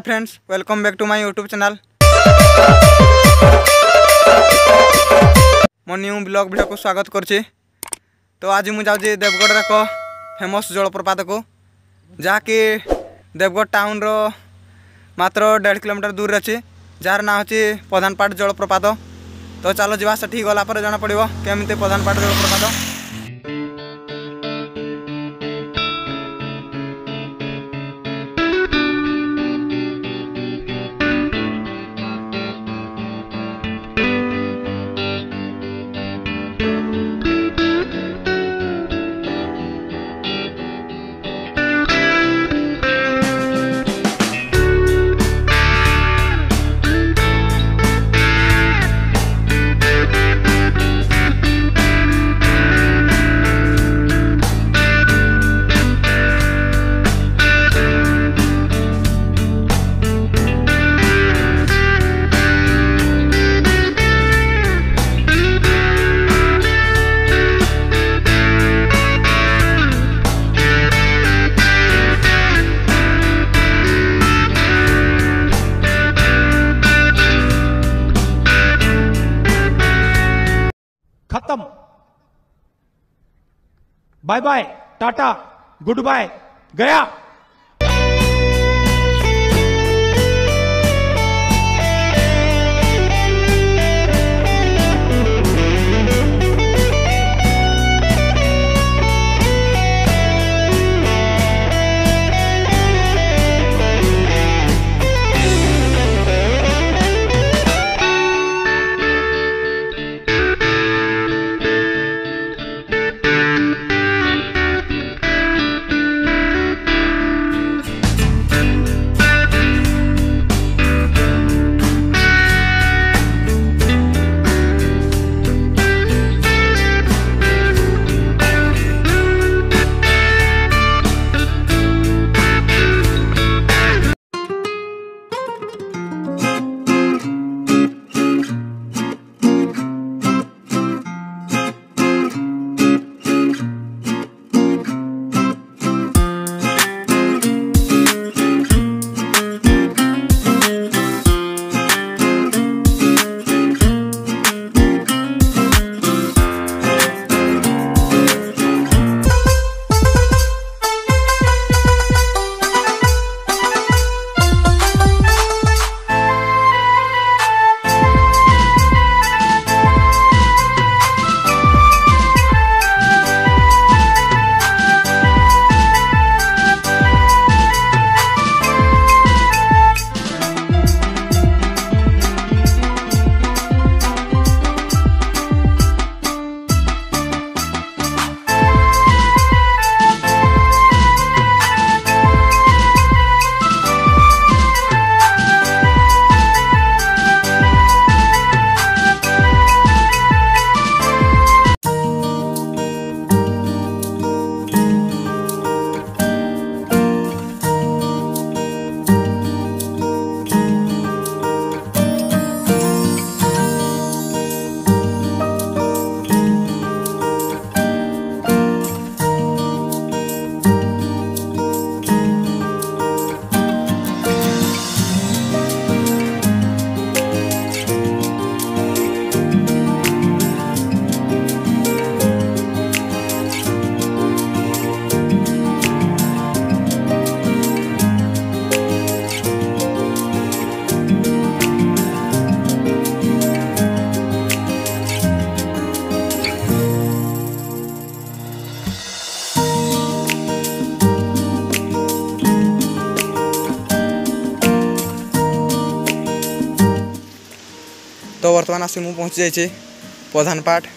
Friends, welcome back to my YouTube channel. मो new blog video को स्वागत करछि। तो आज मुझे जाऊँ देवगढ़ एक फेमस जलप्रपात को, जहाँकि देवगढ़ टाउन रो मात्र 1.5 किलोमीटर दूर अच्छी, जार ना होची प्रधानपाट जलप्रपात। तो चलो जीवा सेठी गला पर जना पड़िबो केमिति प्रधानपाट जलप्रपात। खत्म। Bye bye, tata, good bye, गया। तो वर्तमान आसी मु पहुँची जाइए प्रधानपाट।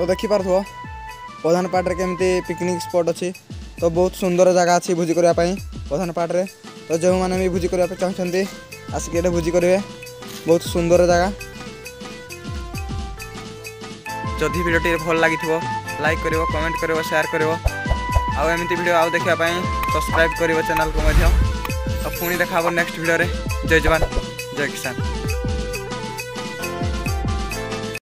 देखिपे प्रधानपाट केमती पिकनिक स्पॉट अच्छी तो बहुत सुंदर जगह अच्छी भोजी करने प्रधानपाट रे। तो जो मैंने भी भोजी करने चाहते आसिक ये भोजी करेंगे बहुत सुंदर जगह। जदि भिडियोटी भल लगी लाइक करिवो कमेंट करिवो शेयर करिवो आउ एमती वीडियो आउ देखा सब्सक्राइब करिवो चैनल को मध्य। पुणी देखा नेक्स्ट वीडियो रे। जय जवान जय किसान।